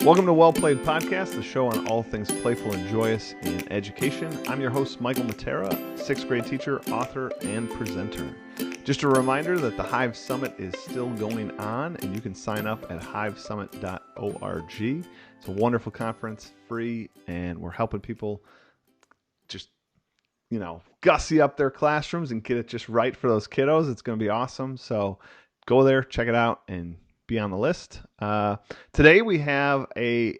Welcome to Well Played Podcast, the show on all things playful and joyous in education. I'm your host, MrMatera, sixth grade teacher, author, and presenter. Just a reminder that the Hive Summit is still going on, and you can sign up at hivesummit.org. It's a wonderful conference, free, and we're helping people just, gussy up their classrooms and get it just right for those kiddos. It's going to be awesome. So go there, check it out, and be on the list. Today we have a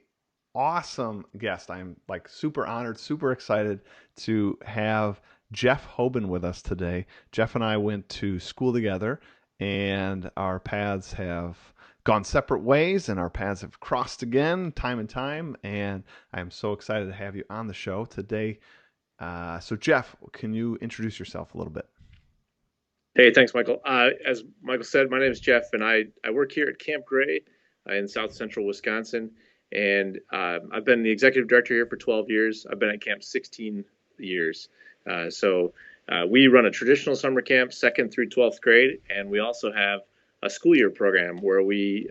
awesome guest. I'm super honored, super excited to have Jeff Hoeben with us today. Jeff and I went to school together, and our paths have gone separate ways, and our paths have crossed again time and time, and I'm so excited to have you on the show today. So Jeff, can you introduce yourself a little bit? Hey, thanks, Michael. As Michael said, my name is Jeff, and I work here at Camp Gray in South Central Wisconsin, and I've been the executive director here for 12 years. I've been at camp 16 years. So we run a traditional summer camp, 2nd through 12th grade, and we also have a school year program where we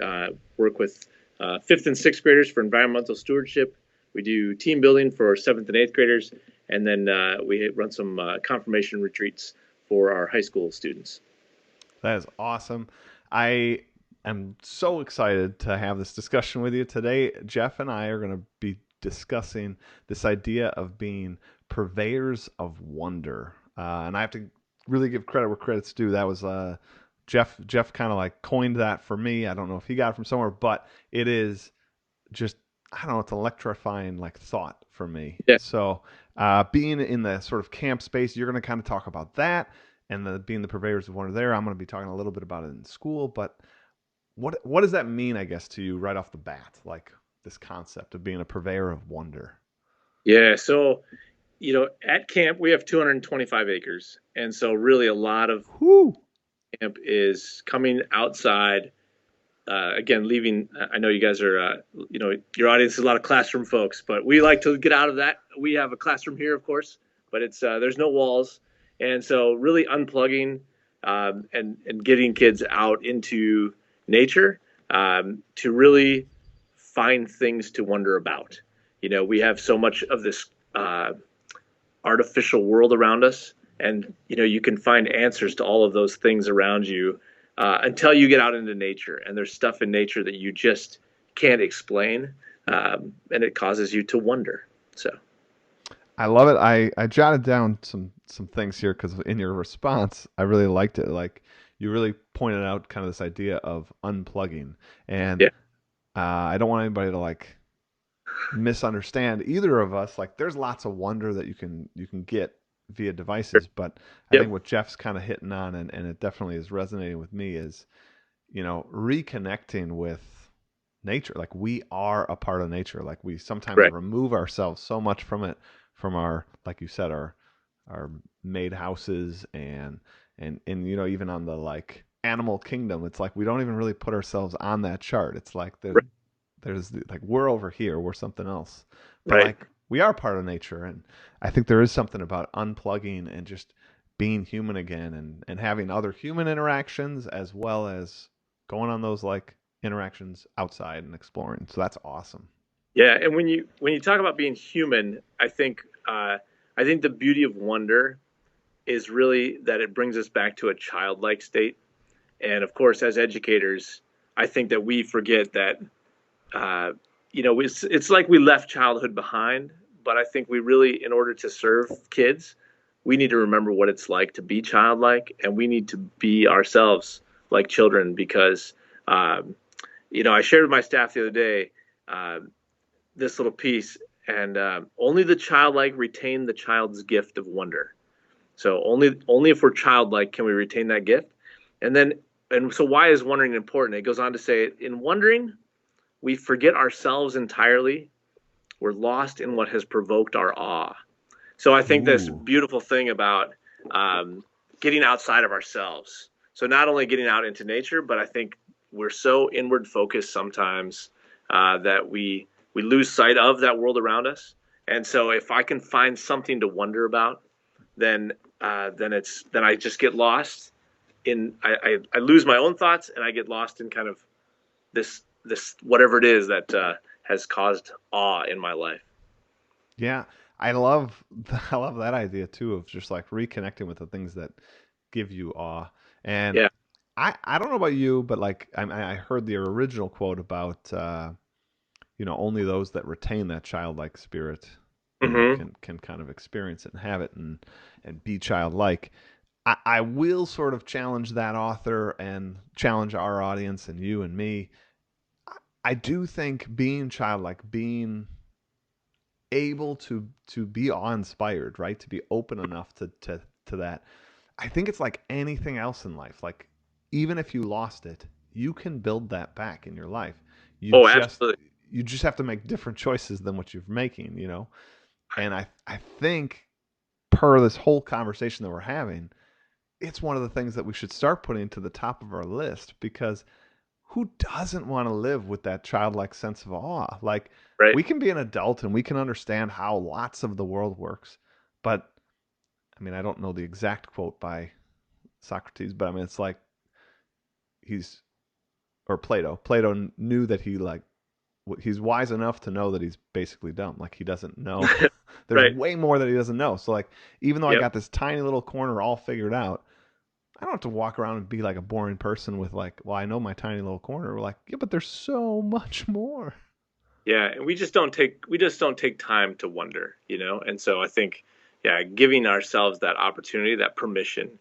work with 5th and 6th graders for environmental stewardship. We do team building for 7th and 8th graders, and then we run some confirmation retreats for our high school students. That is awesome. I am so excited to have this discussion with you today. Jeff and I are going to be discussing this idea of being purveyors of wonder. And I have to really give credit where credit's due. That was Jeff kind of coined that for me. I don't know if he got it from somewhere, but it is just, I don't know, it's electrifying thought for me. Yeah. So being in the sort of camp space, you're going to kind of talk about that, and being the purveyors of wonder there. I'm going to be talking a little bit about it in school, but what does that mean, I guess, to you right off the bat, this concept of being a purveyor of wonder? Yeah, so, at camp, we have 225 acres, and so really a lot of camp is coming outside. Again, leaving, I know you guys are, your audience is a lot of classroom folks, but we like to get out of that. We have a classroom here, of course, but it's there's no walls. And so really unplugging and getting kids out into nature to really find things to wonder about. We have so much of this artificial world around us, and, you can find answers to all of those things around you until you get out into nature, and there's stuff in nature that you just can't explain, and it causes you to wonder. So I love it. I jotted down some things here because in your response, I really liked it. You really pointed out kind of this idea of unplugging, and yeah. I don't want anybody to misunderstand either of us. There's lots of wonder that you can get via devices, but I think what Jeff's kind of hitting on, and it definitely is resonating with me, is reconnecting with nature. We are a part of nature. We sometimes remove ourselves so much from it, from our, like you said, our made houses and even on the animal kingdom, it's we don't even really put ourselves on that chart. It's there's we're over here, we're something else, but we are part of nature. And I think there is something about unplugging and just being human again, and having other human interactions, as well as going on those interactions outside and exploring. So that's awesome. Yeah. And when you talk about being human, I think the beauty of wonder is really that it brings us back to a childlike state. And of course, as educators, I think that we forget that, it's like we left childhood behind, but I think we really, in order to serve kids, we need to remember what it's like to be childlike, and we need to be ourselves like children, because, I shared with my staff the other day this little piece, and only the childlike retain the child's gift of wonder. So only if we're childlike can we retain that gift. And so why is wondering important? It goes on to say, in wondering, we forget ourselves entirely. We're lost in what has provoked our awe. So I think this beautiful thing about getting outside of ourselves. So not only getting out into nature, but I think we're so inward focused sometimes that we lose sight of that world around us. And so if I can find something to wonder about, then I just get lost in, I lose my own thoughts, and I get lost in kind of this whatever it is that has caused awe in my life. Yeah, I love I love that idea too of just like reconnecting with the things that give you awe. And Yeah. I don't know about you, but like I heard the original quote about only those that retain that childlike spirit, Hmm. can kind of experience it and have it and be childlike. I will sort of challenge that author and challenge our audience and you and me. I do think being childlike, being able to be awe-inspired, right? To be open enough to that. I think it's like anything else in life. Like even if you lost it, you can build that back in your life. You Oh, just absolutely. you just have to make different choices than what you're making, And I think per this whole conversation that we're having, it's one of the things that we should start putting to the top of our list because who doesn't want to live with that childlike sense of awe? Like Right. we can be an adult and we can understand how lots of the world works, but I mean, I don't know the exact quote by Socrates, but I mean, it's like he's or Plato. Plato knew that he's wise enough to know that he's basically dumb. Like he doesn't know. There's Right. way more that he doesn't know. So like, even though I Yep. got this tiny little corner all figured out, I don't have to walk around and be like a boring person with like, well, I know my tiny little corner. We're like, yeah, but there's so much more. Yeah, and we just don't take time to wonder, And so I think, yeah, giving ourselves that opportunity, that permission,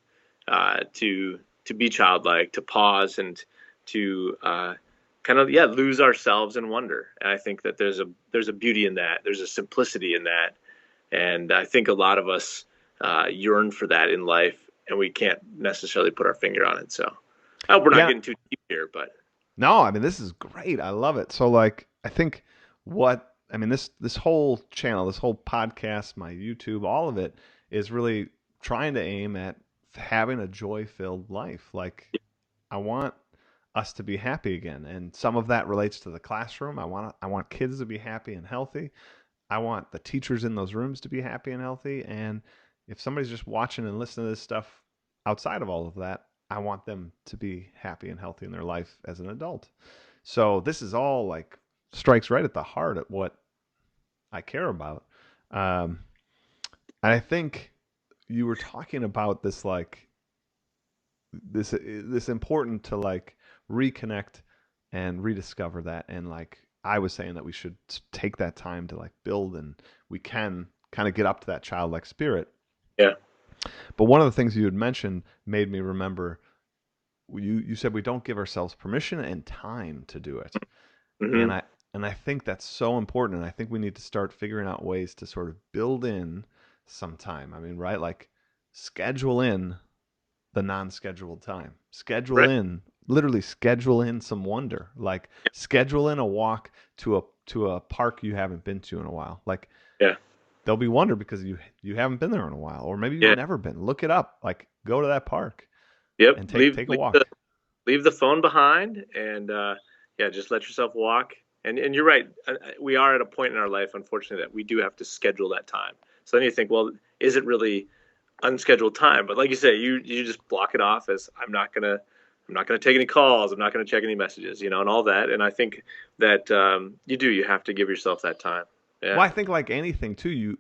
to be childlike, to pause, and to kind of, yeah, lose ourselves in wonder. And I think that there's a beauty in that. There's a simplicity in that, and I think a lot of us yearn for that in life, and we can't necessarily put our finger on it. So I hope we're not Yeah. getting too deep here, but No, I mean this is great. I love it. So like I think what I mean this whole channel, this whole podcast, my YouTube, all of it is really trying to aim at having a joy-filled life. Like I want us to be happy again, and some of that relates to the classroom. I want kids to be happy and healthy. I want the teachers in those rooms to be happy and healthy. And if somebody's just watching and listening to this stuff outside of all of that, I want them to be happy and healthy in their life as an adult. So this is all like strikes right at the heart of what I care about. Um, and I think you were talking about this like this important to like reconnect and rediscover that and like I was saying that we should take that time to like build and we can kind of get up to that childlike spirit. yeah. But one of the things you had mentioned made me remember you said we don't give ourselves permission and time to do it. And Hmm. I think that's so important and I think we need to start figuring out ways to sort of build in some time. I mean, right? Like schedule in the non-scheduled time. Schedule Right. in, literally schedule in some wonder. Like schedule in a walk to a park you haven't been to in a while. Like Yeah. there'll be wonder because you haven't been there in a while, or maybe you've Yeah. never been. Look it up. Like go to that park Yep. and take Leave take a leave the walk. leave the phone behind, and yeah, just let yourself walk. And you're right. We are at a point in our life, unfortunately, that we do have to schedule that time. So then you think, well, is it really unscheduled time? But like you say, you just block it off as I'm not gonna take any calls. I'm not gonna check any messages, and all that. And I think that you have to give yourself that time. Well, Yeah. I think like anything too,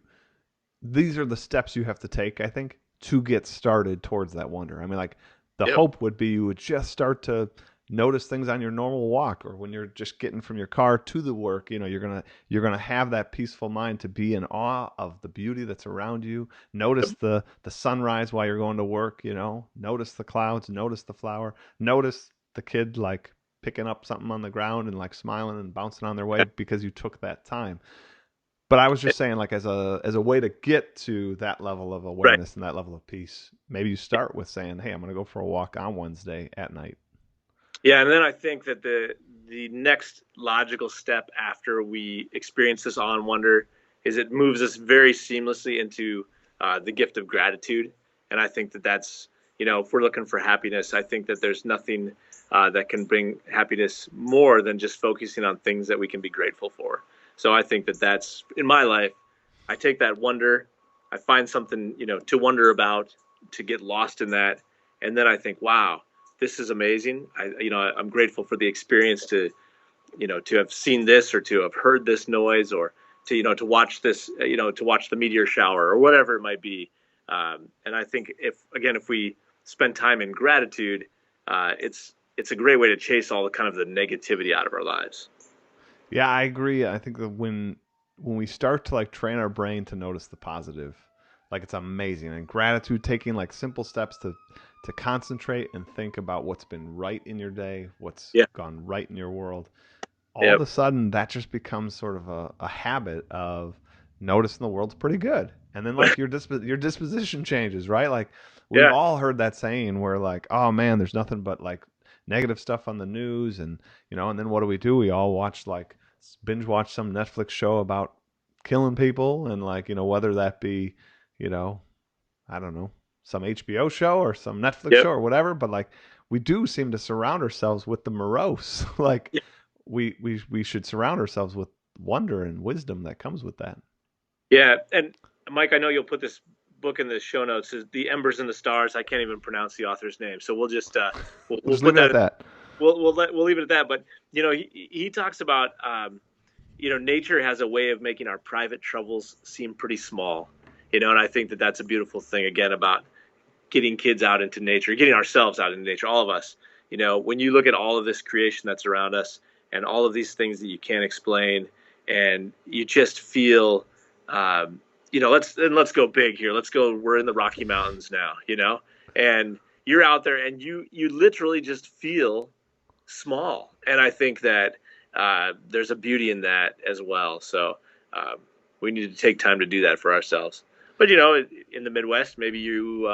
these are the steps you have to take, I think, to get started towards that wonder. I mean, like the Yep. hope would be you would just start to notice things on your normal walk or when you're just getting from your car to the work, you're going to have that peaceful mind to be in awe of the beauty that's around you. Yep. Notice the sunrise while you're going to work, notice the clouds, notice the flower, notice the kid like picking up something on the ground and like smiling and bouncing on their way because you took that time. But I was just saying, like as a way to get to that level of Right. awareness and that level of peace, maybe you start with saying, "Hey, I'm going to go for a walk on Wednesday at night." Yeah, and then I think that the next logical step after we experience this awe and wonder is it moves us very seamlessly into the gift of gratitude. And I think that that's, if we're looking for happiness, I think that there's nothing that can bring happiness more than just focusing on things that we can be grateful for. So I think that that's in my life. I take that wonder, I find something, to wonder about, to get lost in that, and then I think, wow, this is amazing. I'm grateful for the experience to to have seen this or to have heard this noise or to watch this, to watch the meteor shower or whatever it might be. And I think if we spend time in gratitude, it's a great way to chase all the kind of the negativity out of our lives. Yeah, I agree. I think that when we start to like train our brain to notice the positive, like it's amazing. And gratitude, taking like simple steps to concentrate and think about what's been right in your day, what's Yeah. gone right in your world. All of Yep. a sudden, that just becomes sort of a habit of noticing the world's pretty good. And then like your disposition changes, right? Like we've Yeah. all heard that saying where like, oh man, there's nothing but like negative stuff on the news, and and then what do? We all watch like binge watch some Netflix show about killing people, and like whether that be you know I don't know, some HBO show or some Netflix Yep. show or whatever, but like we do seem to surround ourselves with the morose. Like we should surround ourselves with wonder and wisdom that comes with that. Yeah. And Mike, I know you'll put this book in the show notes. Is the Embers and the Stars? I can't even pronounce the author's name, so we'll just We'll we'll just leave put it at that. that. We'll leave it at that. But he talks about nature has a way of making our private troubles seem pretty small. And I think that that's a beautiful thing again about getting kids out into nature, getting ourselves out into nature, all of us. When you look at all of this creation that's around us and all of these things that you can't explain, and you just feel, let's go big here. Let's go. We're in the Rocky Mountains now, and you're out there and you literally just feel small. And I think that there's a beauty in that as well. So we need to take time to do that for ourselves. But in the Midwest, maybe you're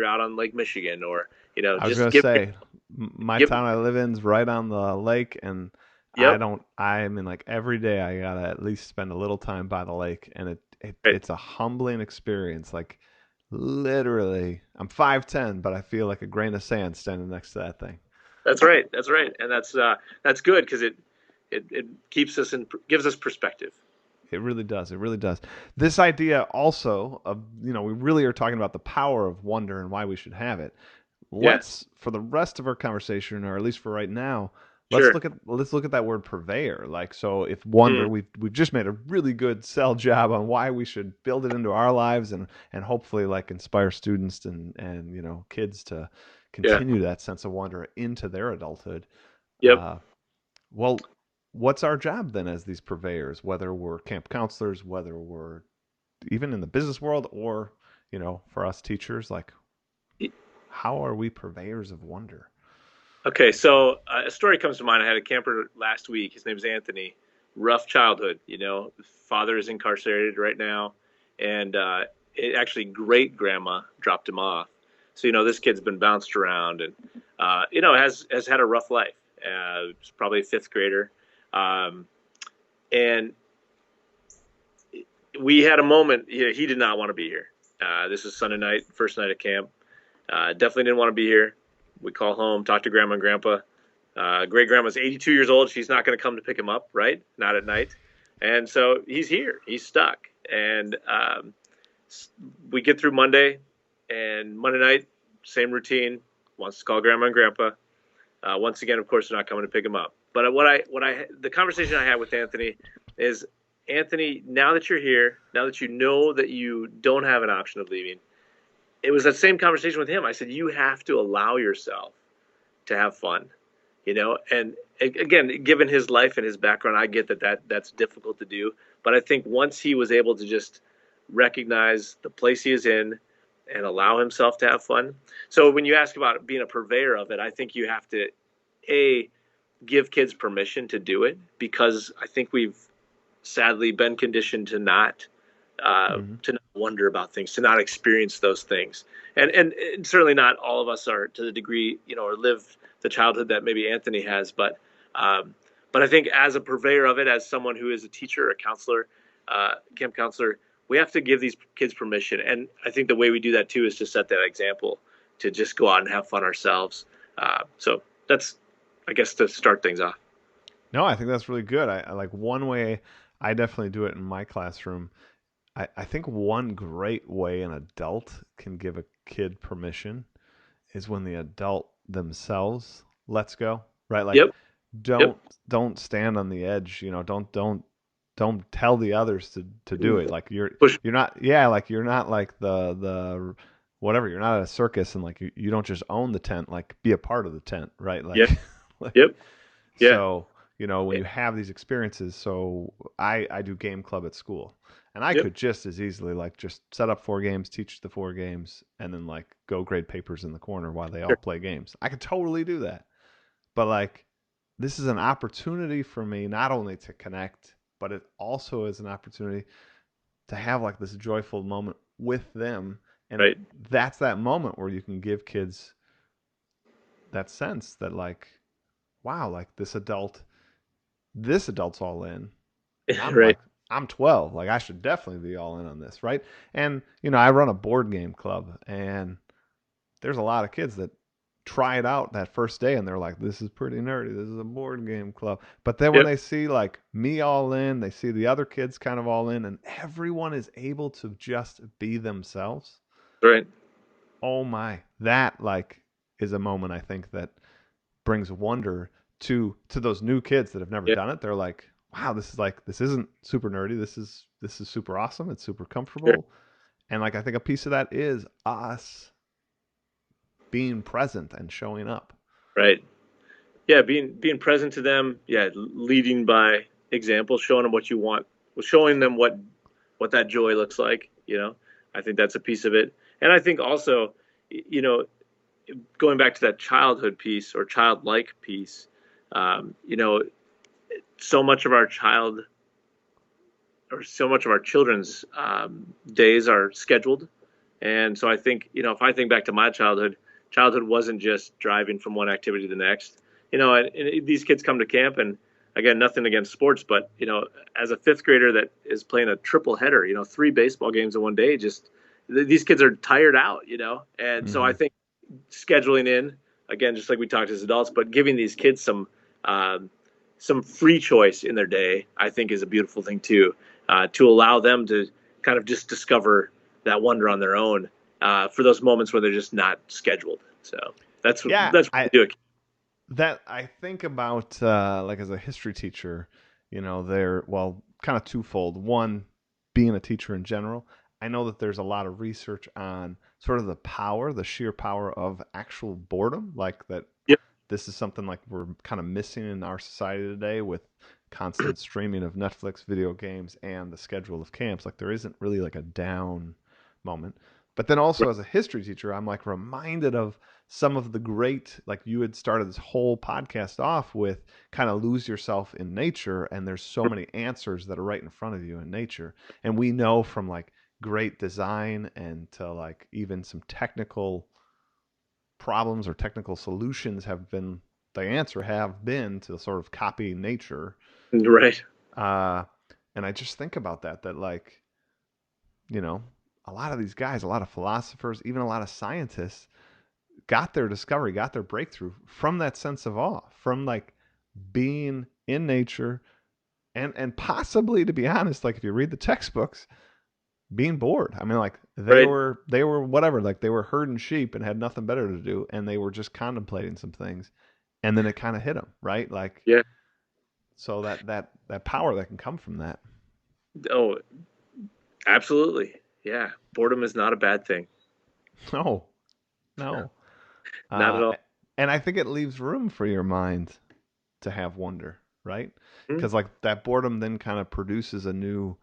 out on Lake Michigan, or I was just gonna give. say, my town I live in is right on the lake, and Yep. I mean, like every day I gotta at least spend a little time by the lake, and Right. it's a humbling experience. Like literally, I'm 5'10", but I feel like a grain of sand standing next to that thing. That's right. That's right. And that's good because it keeps us gives us perspective. It really does. It really does. This idea also of, we really are talking about the power of wonder and why we should have it. Yeah. Let's, for the rest of our conversation, or at least for right now, Sure. let's look at that word purveyor. Like, so if wonder, Mm, we've just made a really good sell job on why we should build it into our lives, and hopefully like inspire students and kids to yeah. continue that sense of wonder into their adulthood. Yep. Uh, well, what's our job then as these purveyors, whether we're camp counselors, whether we're even in the business world, or, for us teachers, like how are we purveyors of wonder? Okay. So a story comes to mind. I had a camper last week. His name's Anthony. Rough childhood. Father is incarcerated right now, and actually great grandma dropped him off. So this kid's been bounced around and has had a rough life. He's probably a fifth grader. And we had a moment. He did not want to be here. This was Sunday night, first night of camp. Definitely didn't want to be here. We call home, talk to grandma and grandpa. Great grandma's 82 years old. She's not going to come to pick him up, right? Not at night. And so he's here. He's stuck. And we get through Monday, and Monday night, same routine. Wants to call grandma and grandpa. Once again, of course, they're not coming to pick him up. But the conversation I had with Anthony is, Anthony, now that you're here, now that you know that you don't have an option of leaving, it was that same conversation with him. I said, you have to allow yourself to have fun, and again, given his life and his background, I get that's difficult to do. But I think once he was able to just recognize the place he is in and allow himself to have fun. So when you ask about being a purveyor of it, I think you have to, give kids permission to do it, because I think we've sadly been conditioned to not wonder about things, to not experience those things, and certainly not all of us are to the degree or live the childhood that maybe Anthony has, but I think as a purveyor of it, as someone who is a teacher, a counselor, camp counselor, we have to give these kids permission, and I think the way we do that too is to set that example, to just go out and have fun ourselves. So that's, I guess, to start things off. No, I think that's really good. I like one way I definitely do it in my classroom. I think one great way an adult can give a kid permission is when the adult themselves lets go, right? Like Yep. don't Yep. don't stand on the edge. Don't tell the others to do it. Like Push. you're not, yeah, like you're not like the whatever. You're not at a circus and like you don't just own the tent. Like be a part of the tent, right? Yeah. Like like Yep. Yeah. so when you have these experiences. So I do game club at school, and I Yep. could just as easily like just set up 4 games, teach the 4 games, and then like go grade papers in the corner while they all Sure. play games. I could totally do that. But like this is an opportunity for me not only to connect, but it also is an opportunity to have like this joyful moment with them. And Right. that's that moment where you can give kids that sense that like, wow, like this adult's all in, and Right. I'm 12, like I should definitely be all in on this, right? And I run a board game club, and there's a lot of kids that try it out that first day and they're like, this is pretty nerdy, this is a board game club. But then when Yep. they see like me all in, they see the other kids kind of all in, and everyone is able to just be themselves. Right. Oh my, that like is a moment I think that brings wonder to those new kids that have never Yeah. done it. They're like, wow, this isn't super nerdy, this is super awesome, it's super Sure. comfortable. And like I think a piece of that is us being present and showing up. Right. Yeah. Being present to them. Yeah. Leading by example, showing them what you want, showing them what that joy looks like. I think that's a piece of it. And I think also, you know, going back to that childhood piece or childlike piece, um, you know, so much of our children's days are scheduled. And so I think, if I think back to my childhood wasn't just driving from one activity to the next. And these kids come to camp, and again, nothing against sports, but as a fifth grader that is playing a triple header, 3 baseball games in one day, just these kids are tired out, and so I Mm-hmm. think scheduling in, again, just like we talked as adults, but giving these kids some free choice in their day, I think is a beautiful thing too, to allow them to kind of just discover that wonder on their own, for those moments where they're just not scheduled. So that's Yeah, that's what we do. I think about like as a history teacher, they're well kind of twofold. One, being a teacher in general, I know that there's a lot of research on sort of the sheer power of actual boredom, like that Yep. this is something like we're kind of missing in our society today with constant streaming of Netflix video games and the schedule of camps. Like there isn't really like a down moment. But then also as a history teacher, I'm like reminded of some of the great, like you had started this whole podcast off with kind of lose yourself in nature, and there's so many answers that are right in front of you in nature. And we know from like great design and to like even some technical problems or technical solutions the answer have been to sort of copy nature. Right. Uh, and I just think about that like, you know, a lot of these guys, a lot of philosophers, even a lot of scientists got their discovery, got their breakthrough from that sense of awe, from like being in nature and possibly, to be honest, like if you read the textbooks, being bored. I mean, like Right. they were whatever, like they were herding sheep and had nothing better to do, and they were just contemplating some things, and then it kind of hit them, right? Like Yeah. so that power that can come from that. Oh, absolutely. Yeah. Boredom is not a bad thing. No, no, Not uh, at all. and I think it leaves room for your mind to have wonder, right? Hmm. Because like that boredom then kind of produces a new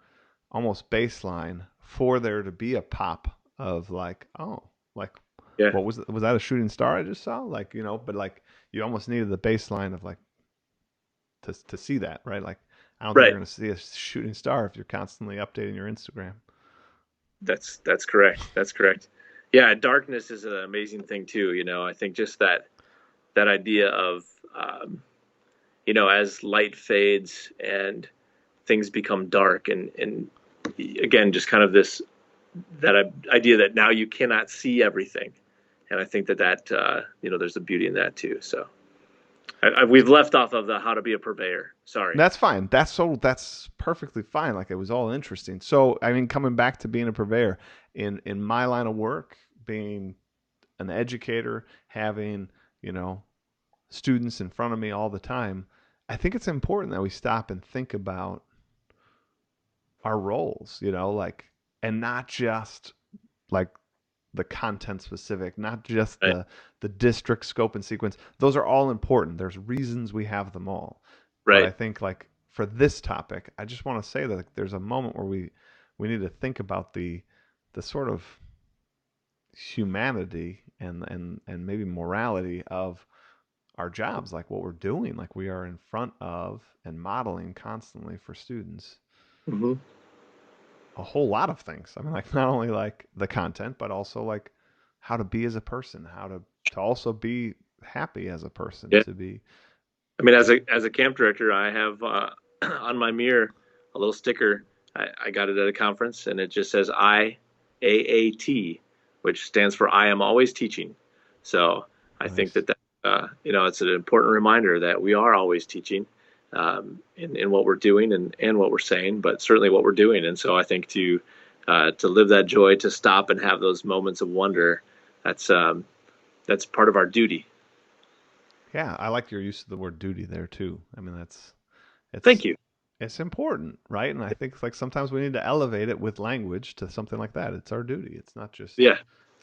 almost baseline for there to be a pop of like, oh, like Yeah. what was that a shooting star I just saw? Like, but like you almost needed the baseline of like to see that, right? Like I don't think Right. you're going to see a shooting star if you're constantly updating your Instagram. That's correct. That's correct. Yeah. Darkness is an amazing thing too. I think just that idea of, um, as light fades and things become dark, and again, just kind of that idea that now you cannot see everything. And I think that there's a beauty in that too. So we've left off of the how to be a purveyor. Sorry. That's fine. That's perfectly fine. Like it was all interesting. So I mean, coming back to being a purveyor in my line of work, being an educator, having students in front of me all the time, I think it's important that we stop and think about our roles, like, and not just like the content specific, not just Right. the district scope and sequence. Those are all important. There's reasons we have them all. But I Right. think like for this topic, I just want to say that like, there's a moment where we need to think about the sort of humanity and maybe morality of our jobs, like what we're doing, like we are in front of and modeling constantly for students Hmm. a whole lot of things. I mean, like not only like the content, but also like how to be as a person, how to also be happy as a person, Yeah. to be. I mean, as a camp director, I have on my mirror a little sticker. I got it at a conference, and it just says IAAT, which stands for I am always teaching. So I think Nice. it's an important reminder that we are always teaching in what we're doing and what we're saying, but certainly what we're doing. And so I think to live that joy, to stop and have those moments of wonder, that's that's part of our duty. Yeah, I like your use of the word duty there too. I mean, Thank it's you. it's important, right? And I think like sometimes we need to elevate it with language to something like that. It's our duty. Yeah. It's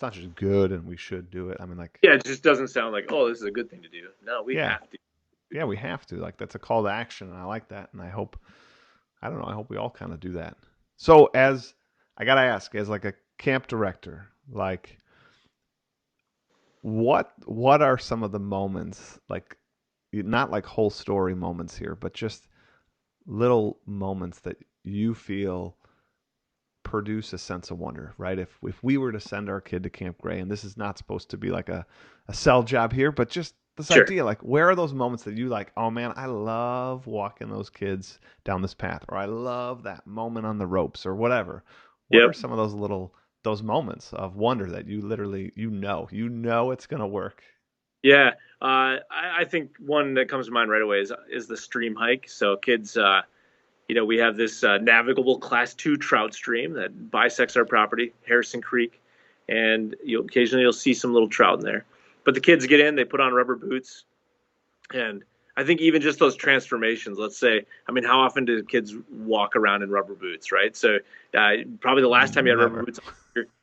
not just good and we should do it. I mean, like, Yeah, it just doesn't sound like, oh, this is a good thing to do. No, we yeah, have to. yeah, we have to. Like, that's a call to action, and I like that. And I don't know, I hope we all kind of do that. So, as I gotta ask, as like a camp director, like, what are some of the moments, like, not like whole story moments here, but just little moments that you feel produce a sense of wonder, right? If we were to send our kid to Camp Gray, and this is not supposed to be like a sell job here, but just this Sure. idea, like where are those moments that you like, oh man, I love walking those kids down this path, or I love that moment on the ropes, or whatever. What are Yep. some of those moments of wonder that you literally you know it's gonna work? Yeah. I think one that comes to mind right away is the stream hike. So kids, we have this navigable Class 2 trout stream that bisects our property, Harrison Creek, and occasionally you'll see some little trout in there. But the kids get in, they put on rubber boots, and I think even just those transformations, let's say, I mean, how often do kids walk around in rubber boots, right? So probably the last time you had rubber Never. boots on,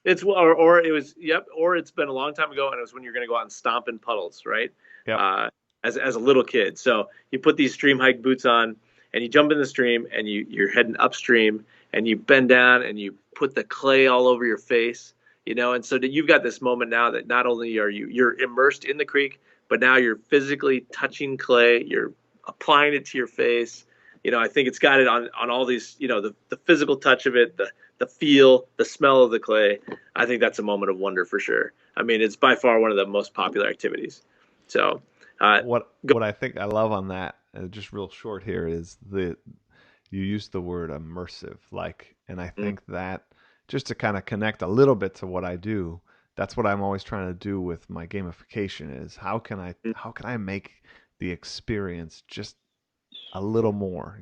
or it was, yep, or it's been a long time ago and it was when you're going to go out and stomp in puddles, right? Yep. Uh, as a little kid. So you put these stream hike boots on and you jump in the stream and you're heading upstream and you bend down and you put the clay all over your face, and so that you've got this moment now that not only are you're immersed in the creek, but now you're physically touching clay, you're applying it to your face. I think it's got it on all these, the physical touch of it, the feel, the smell of the clay. I think that's a moment of wonder for sure. I mean, it's by far one of the most popular activities. So, go. What I think I love on that, just real short here, is the you used the word immersive, like, and I Mm, think that just to kind of connect a little bit to what I do, that's what I'm always trying to do with my gamification is mm, how can I make the experience just a little more,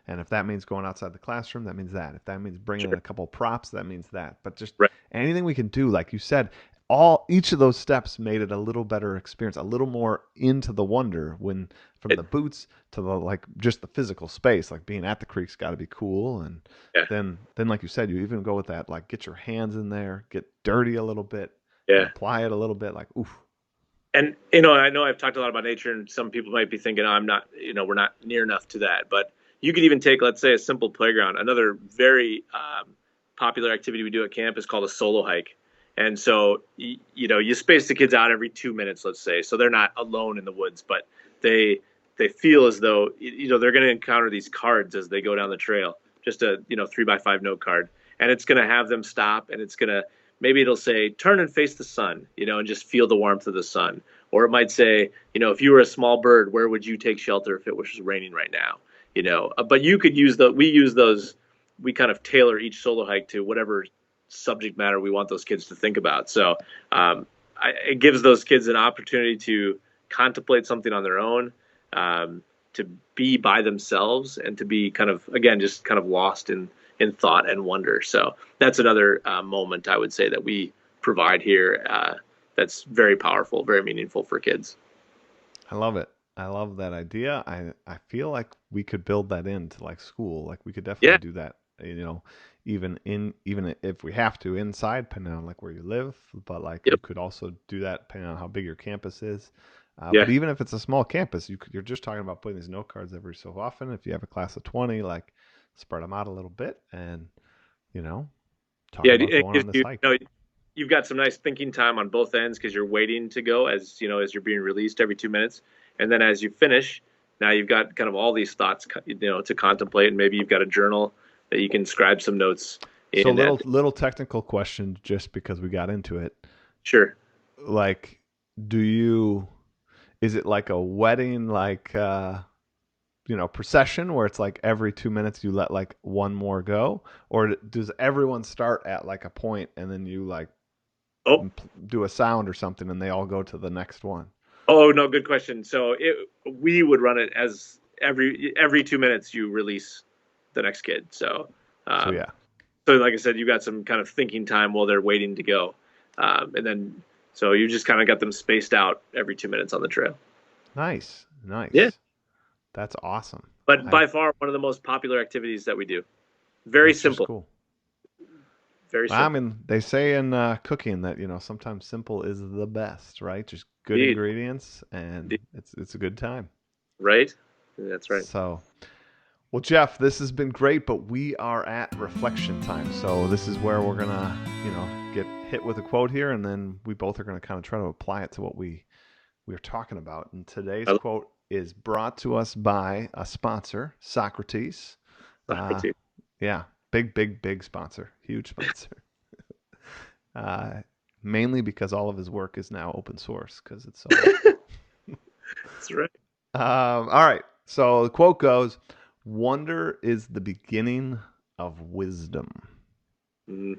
and if that means going outside the classroom, that means that. If that means bringing in sure. a couple props, that means that. But just Right. anything we can do, like you said, all each of those steps made it a little better experience, a little more into the wonder, when from It, the boots to the like just the physical space, like being at the creek's got to be cool. And yeah. then like you said, you even go with that, like get your hands in there, get dirty a little bit, and Yeah. apply it a little bit, like oof. And I know I've talked a lot about nature, and some people might be thinking, oh, I'm not, we're not near enough to that. But you could even take, let's say, a simple playground. Another very popular activity we do at camp is called a solo hike. And so, you space the kids out every 2 minutes, let's say, so they're not alone in the woods, but they they feel as though they're going to encounter these cards as they go down the trail, just a 3x5 note card, and it's going to have them stop, and it's going to, maybe it'll say turn and face the sun, and just feel the warmth of the sun. Or it might say, if you were a small bird, where would you take shelter if it was raining right now? But you could we use those, we kind of tailor each solo hike to whatever subject matter we want those kids to think about. So it gives those kids an opportunity to contemplate something on their own, to be by themselves, and to be kind of, again, just kind of lost in thought and wonder. So that's another moment I would say that we provide here, that's very powerful, very meaningful for kids. I love it. I love that idea. I feel like we could build that into like school. Like we could Yeah, definitely do that, even if we have to inside, depending on like where you live. But like you yep, could also do that depending on how big your campus is. But yeah, even if it's a small campus, you're just talking about putting these note cards every so often. If you have a class of 20, like spread them out a little bit and, you know, talk yeah. about It going gives on this you, hike. you've got some nice thinking time on both ends because you're waiting to go as as you're being released every 2 minutes, and then as you finish, now you've got kind of all these thoughts, to contemplate, and maybe you've got a journal that you can scribe some notes So in. At little technical question just because we got into it. Sure. Like, do you is it like a wedding like procession where it's like every 2 minutes you let like one more go, or does everyone start at like a point and then you like Oh, do a sound or something and they all go to the next one? oh no, good question. So we would run it as every 2 minutes you release the next kid. So So um, yeah, so like I said, you got some kind of thinking time while they're waiting to go, and then so you just kind of got them spaced out every 2 minutes on the trail. nice, Yeah, nice. That's awesome. but I by far one of the most popular activities that we do. Very That's just simple, cool. very Well, I simple. mean, they say in cooking that sometimes simple is the best, right? Just good Indeed, ingredients, and indeed. it's a good time. Right? That's right. So, well, Jeff, this has been great, but we are at reflection time. So this is where we're gonna, get hit with a quote here, and then we both are gonna kind of try to apply it to what we're talking about. And today's I quote is brought to us by a sponsor, Socrates. love Uh, it. yeah, big sponsor, huge sponsor. Uh, Mainly because all of his work is now open source because it's so awesome. That's right. All right. So the quote goes, "Wonder is the beginning of wisdom." Mm.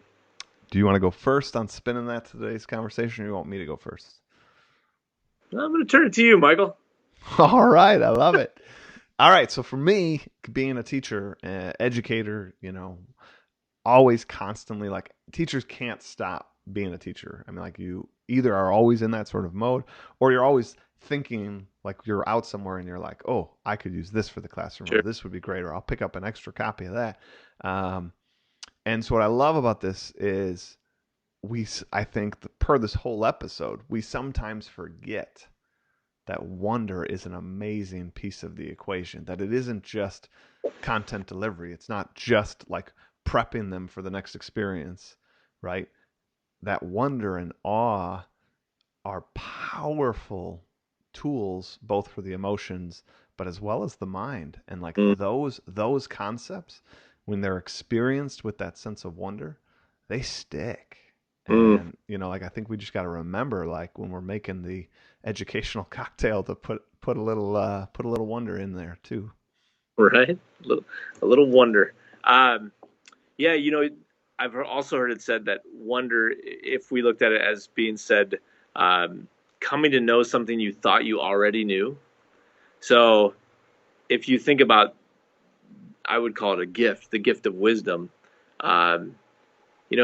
Do you want to go first on spinning that today's conversation, or you want me to go first? I'm going to turn it to you, Michael. All right. I love it. All right. So for me, being a teacher, educator, always constantly like teachers can't stop being a teacher. I mean, like you either are always in that sort of mode or you're always thinking like you're out somewhere and you're like, oh, I could use this for the classroom or Sure. this would be great or I'll pick up an extra copy of that. Um, and so what I love about this is I think per this whole episode, we sometimes forget that wonder is an amazing piece of the equation, that it isn't just content delivery. It's not just like prepping them for the next experience, right? That wonder and awe are powerful tools both for the emotions but as well as the mind. And like Mm, those concepts, when they're experienced with that sense of wonder, they stick. mm, And like I think we just got to remember, like when we're making the educational cocktail, to put a little wonder in there too. right? A little wonder. Um, yeah, I've also heard it said that wonder, if we looked at it as being said, um, coming to know something you thought you already knew. So if you think about, I would call it a gift, the gift of wisdom. Um,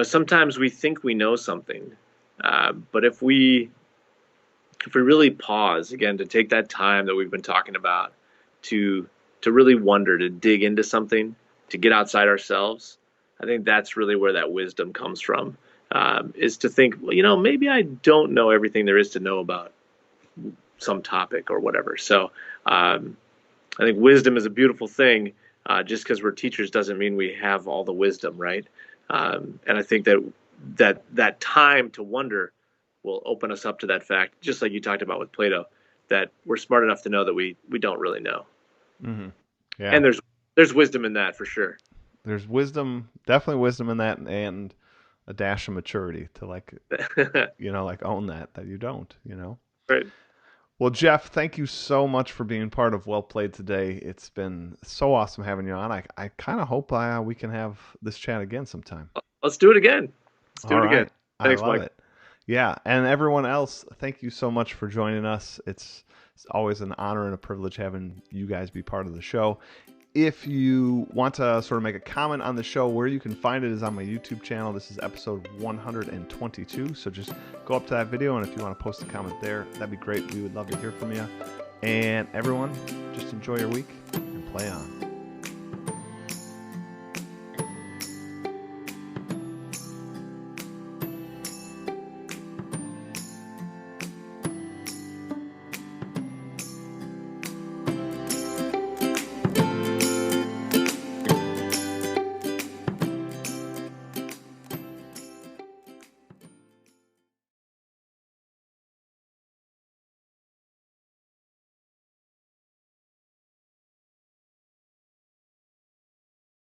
sometimes we think we know something, but if we really pause again to take that time that we've been talking about to really wonder, to dig into something, to get outside ourselves, I think that's really where that wisdom comes from. Is to think, well, maybe I don't know everything there is to know about some topic or whatever. So I think wisdom is a beautiful thing. Just because we're teachers doesn't mean we have all the wisdom, right? And I think that time to wonder will open us up to that fact, just like you talked about with Plato, that we're smart enough to know that we don't really know. Mm-hmm. Yeah, And there's wisdom in that for sure. there's wisdom, definitely wisdom in that, and a dash of maturity to like like own that you don't. Right. Well, Jeff, thank you so much for being part of Well Played today. It's been so awesome having you on. I kind of hope we can have this chat again sometime. Let's do it again. Let's do All it again. right. I Thanks, love Mike. it. Yeah. And everyone else, thank you so much for joining us. It's always an honor and a privilege having you guys be part of the show. If you want to sort of make a comment on the show, where you can find it is on my YouTube channel. This is episode 122. So just go up to that video, and if you want to post a comment there, that'd be great. We would love to hear from you. And everyone, just enjoy your week and play on.